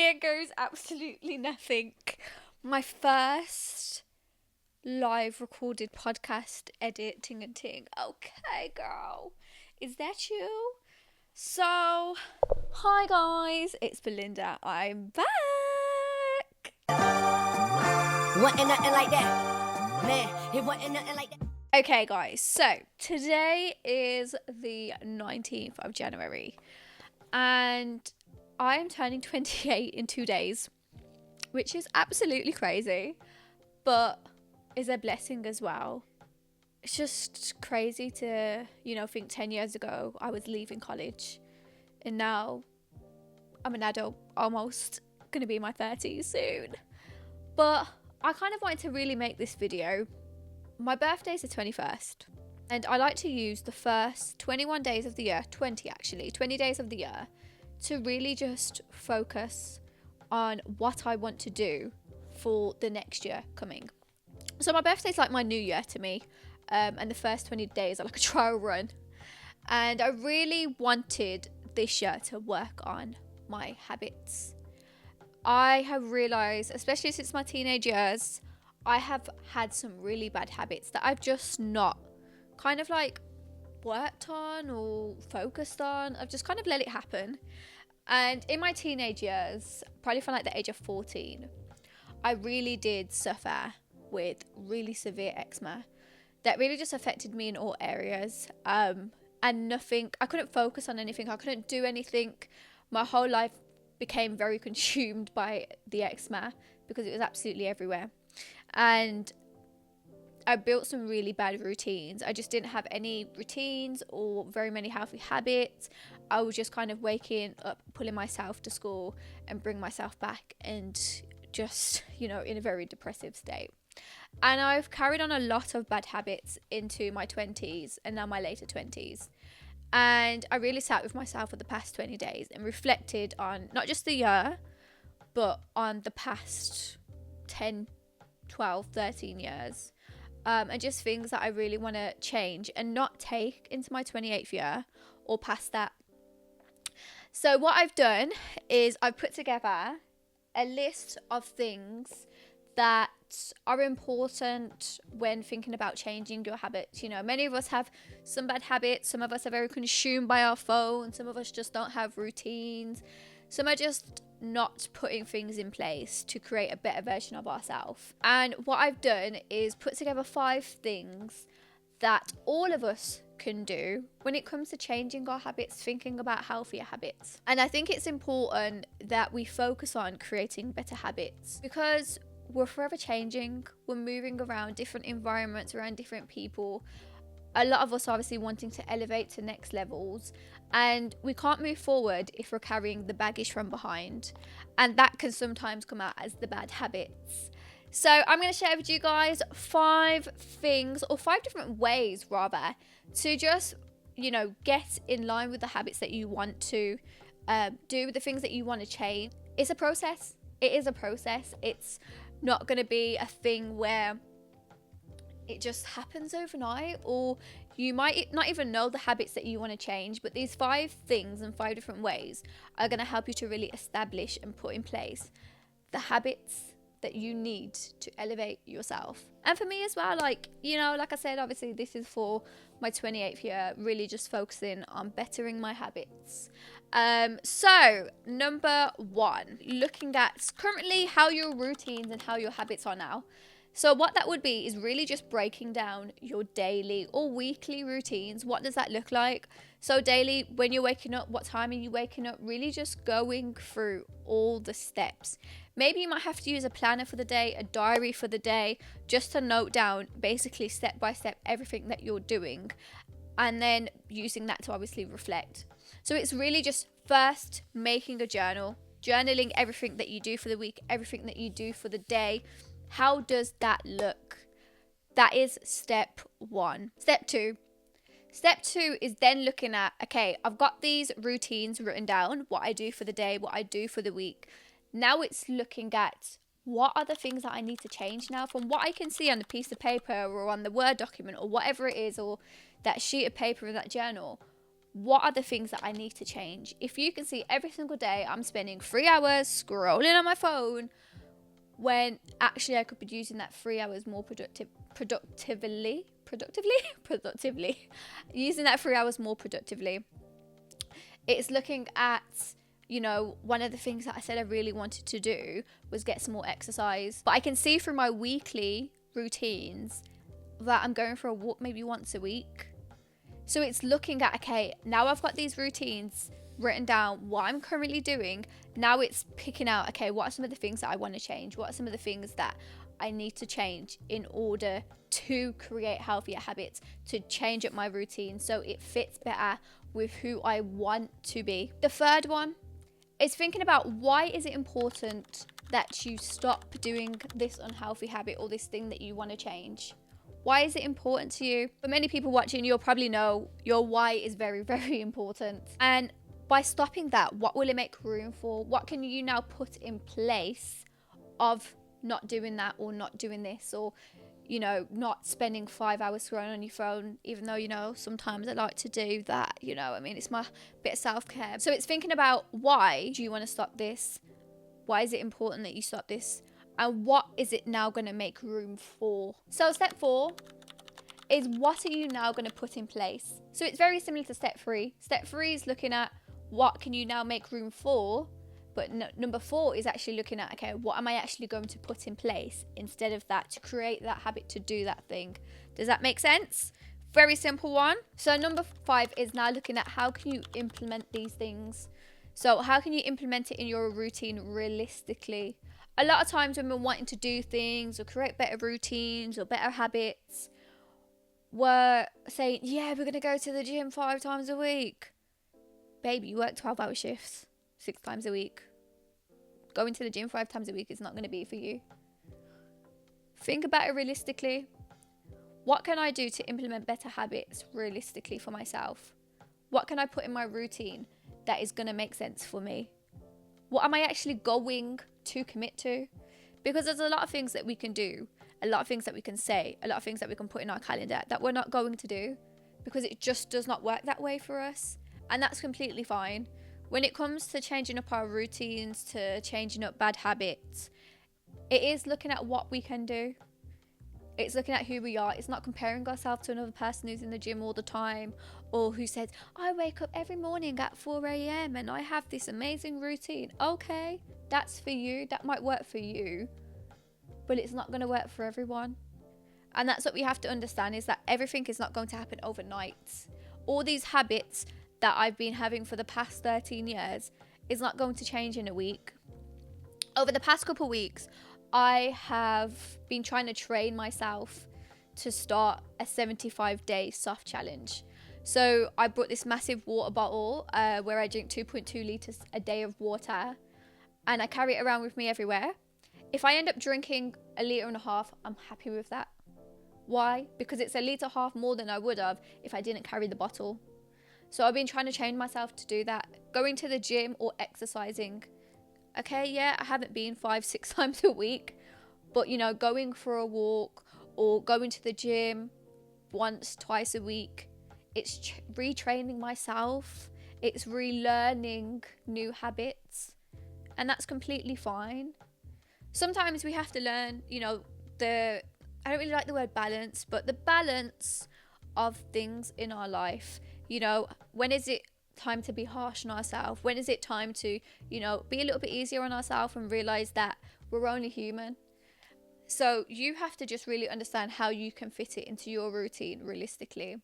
here goes absolutely nothing. My first live recorded podcast editing and ting. Okay, girl. Is that you? So, hi guys, it's Belinda. I'm back. Wasn't nothing like that. Man, it wasn't nothing like that. Okay, guys, so today is the 19th of January, and I am turning 28 in 2 days, which is absolutely crazy, but is a blessing as well. It's just crazy to, think 10 years ago I was leaving college, and now I'm an adult, almost going to be in my 30s soon. But I kind of wanted to really make this video. My birthday's the 21st, and I like to use the first 21 days of the year, 20 days of the year, to really just focus on what I want to do for the next year coming. So my birthday's like my new year to me, and the first 20 days are like a trial run. And I really wanted this year to work on my habits. I have realised, especially since my teenage years, I have had some really bad habits that I've just not kind of like worked on or focused on. I've just kind of let it happen. And in my teenage years, probably from like the age of 14, I really did suffer with really severe eczema that really just affected me in all areas. And I couldn't focus on anything. I couldn't do anything. My whole life became very consumed by the eczema because it was absolutely everywhere. And I built some really bad routines. I just didn't have any routines or very many healthy habits. I was just kind of waking up, pulling myself to school and bring myself back, and just, in a very depressive state. And I've carried on a lot of bad habits into my 20s and now my later 20s. And I really sat with myself for the past 20 days and reflected on not just the year, but on the past 10, 12, 13 years. And just things that I really want to change and not take into my 28th year or past that. So what I've done is I've put together a list of things that are important when thinking about changing your habits. Many of us have some bad habits. Some of us are very consumed by our phone. Some of us just don't have routines. Some are just not putting things in place to create a better version of ourselves. And what I've done is put together 5 things that all of us can do when it comes to changing our habits, thinking about healthier habits. And I think it's important that we focus on creating better habits, because we're forever changing. We're moving around different environments, around different people. A lot of us are obviously wanting to elevate to next levels, and we can't move forward if we're carrying the baggage from behind, and that can sometimes come out as the bad habits. So I'm going to share with you guys 5 things, or 5 different ways rather, to just get in line with the habits that you want to do, the things that you want to change. It's a process. It is a process. It's not going to be a thing where it just happens overnight, or you might not even know the habits that you want to change. But these 5 things and 5 different ways are going to help you to really establish and put in place the habits that you need to elevate yourself. And for me as well, like I said, obviously this is for my 28th year, really just focusing on bettering my habits. So number 1, looking at currently how your routines and how your habits are now. So what that would be is really just breaking down your daily or weekly routines. What does that look like? So daily, when you're waking up, what time are you waking up? Really just going through all the steps. Maybe you might have to use a planner for the day, a diary for the day, just to note down basically step by step everything that you're doing, and then using that to obviously reflect. So it's really just first making a journal, journaling everything that you do for the week, everything that you do for the day. How does that look? That is step 1. Step 2 is then looking at, okay, I've got these routines written down, what I do for the day, what I do for the week. Now it's looking at what are the things that I need to change now from what I can see on the piece of paper or on the Word document or whatever it is, or that sheet of paper in that journal. what are the things that I need to change? If you can see every single day I'm spending 3 hours scrolling on my phone, when actually I could be using that 3 hours more productively, using that 3 hours more productively. It's looking at, you know, one of the things that I said I really wanted to do was get some more exercise. But I can see through my weekly routines that I'm going for a walk maybe once a week. So it's looking at, okay, now I've got these routines written down, what I'm currently doing. Now it's picking out, okay, what are some of the things that I want to change? What are some of the things that I need to change in order to create healthier habits, to change up my routine so it fits better with who I want to be. The third one is thinking about, why is it important that you stop doing this unhealthy habit or this thing that you want to change? Why is it important to you? For many people watching, you'll probably know your why is very, very important. And by stopping that, what will it make room for? What can you now put in place of not doing that, or not doing this, or, you know, not spending 5 hours scrolling on your phone, even though, you know, sometimes I like to do that, you know, I mean, it's my bit of self-care. So it's thinking about, why do you want to stop this? Why is it important that you stop this? And what is it now going to make room for? So step 4 is, what are you now going to put in place? So it's very similar to step 3. Step 3 is looking at, what can you now make room for? But number 4 is actually looking at, okay, what am I actually going to put in place instead of that, to create that habit, to do that thing? Does that make sense? Very simple one. So number 5 is now looking at, how can you implement these things? So how can you implement it in your routine realistically? A lot of times when we're wanting to do things or create better routines or better habits, we're saying, yeah, we're going to go to the gym 5 times a week. Baby, you work 12-hour shifts 6 times a week. Going to the gym 5 times a week is not going to be for you. Think about it realistically. What can I do to implement better habits realistically for myself? What can I put in my routine that is going to make sense for me? What am I actually going to commit to? Because there's a lot of things that we can do, a lot of things that we can say, a lot of things that we can put in our calendar that we're not going to do because it just does not work that way for us. And that's completely fine. When it comes to changing up our routines, to changing up bad habits, it is looking at what we can do. It's looking at who we are. It's not comparing ourselves to another person who's in the gym all the time, or who says, I wake up every morning at 4 a.m. and I have this amazing routine. Okay, that's for you. That might work for you, but it's not going to work for everyone. And that's what we have to understand, is that everything is not going to happen overnight. All these habits that I've been having for the past 13 years is not going to change in a week. Over the past couple of weeks, I have been trying to train myself to start a 75-day soft challenge. So I brought this massive water bottle where I drink 2.2 litres a day of water, and I carry it around with me everywhere. If I end up drinking 1.5 litres, I'm happy with that. Why? Because it's 1.5 litres more than I would have if I didn't carry the bottle. So I've been trying to train myself to do that. Going to the gym or exercising. Okay, yeah, I haven't been 5-6 times a week, but, you know, going for a walk or going to the gym once, twice a week, it's retraining myself. It's relearning new habits, and that's completely fine. Sometimes we have to learn, you know, I don't really like the word balance, but the balance of things in our life. You know, when is it time to be harsh on ourselves? When is it time to, you know, be a little bit easier on ourselves and realize that we're only human? So you have to just really understand how you can fit it into your routine realistically.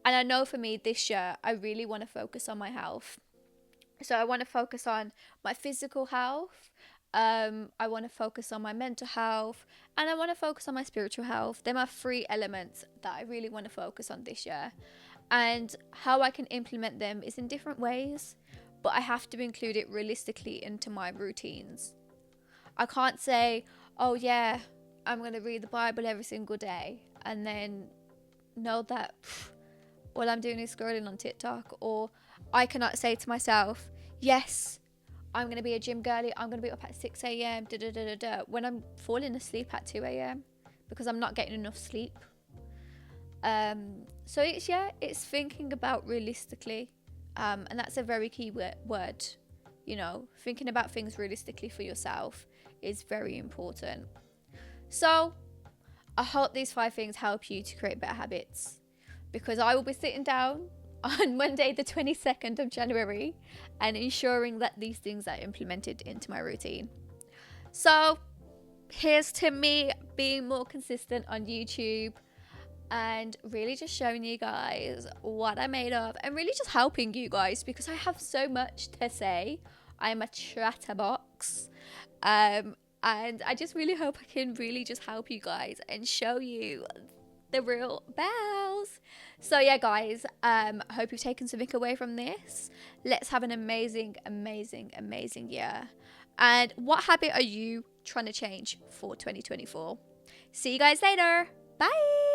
And I know for me this year, I really want to focus on my health. So I want to focus on my physical health. I want to focus on my mental health, and I want to focus on my spiritual health. They're my 3 elements that I really want to focus on this year. And how I can implement them is in different ways, but I have to include it realistically into my routines. I can't say, oh yeah, I'm going to read the Bible every single day and then know that all I'm doing is scrolling on TikTok. Or I cannot say to myself, yes, I'm going to be a gym girly, I'm going to be up at 6 a.m. when I'm falling asleep at 2 a.m. because I'm not getting enough sleep. So it's thinking about realistically, and that's a very key word. You know, thinking about things realistically for yourself is very important. So I hope these 5 things help you to create better habits, because I will be sitting down on Monday the 22nd of January and ensuring that these things are implemented into my routine. So here's to me being more consistent on YouTube and really just showing you guys what I'm made of, and really just helping you guys, because I have so much to say. I'm a chatterbox. And I just really hope I can really just help you guys and show you the real bells. So yeah, guys, I hope you've taken something away from this. Let's have an amazing, amazing, amazing year. And what habit are you trying to change for 2024? See you guys later. Bye.